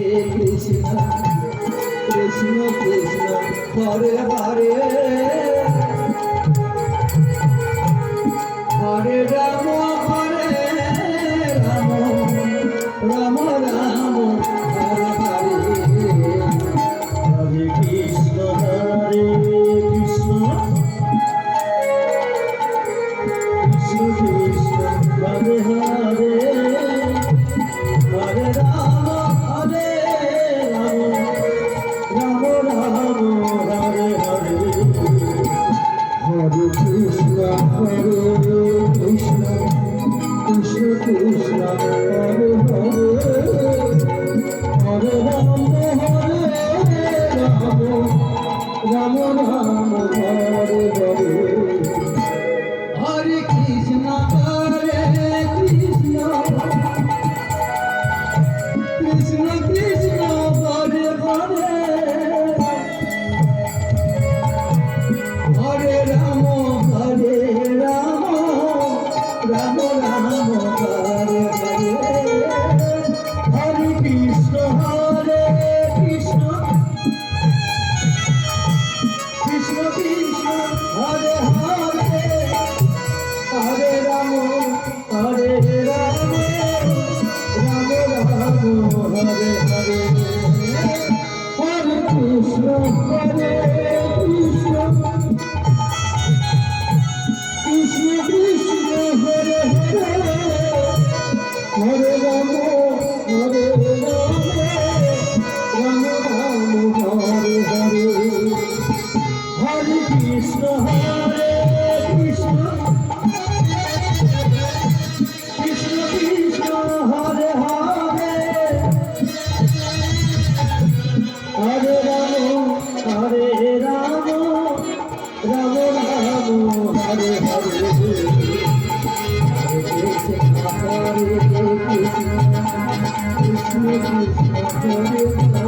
Krishna Krishna Krishna Hare Hare Hare Ram Ram Ram Hare Hare Hare Krishna Hare Krishna Krishna Krishna Hare Hare Hare Ram Ram Ram Hare Hare Hare Krishna Krishna Krishna Krishna Hare Hare Hare Ram Ram Ram Hare Hare Hare Krishna Krishna Krishna Krishna Hare Hare Hare Ram Ram Ram Hare Hare Hare Krishna Krishna Krishna Krishna Hare Hare Hare Ram Ram Ram Hare Hare Hare Krishna Krishna Krishna Krishna Hare Hare Hare Ram Ram Ram Hare Hare Hare Krishna Krishna Krishna Krishna Hare Hare Hare Ram Ram Ram Hare Hare Krishna Krishna Krishna Krishna Hare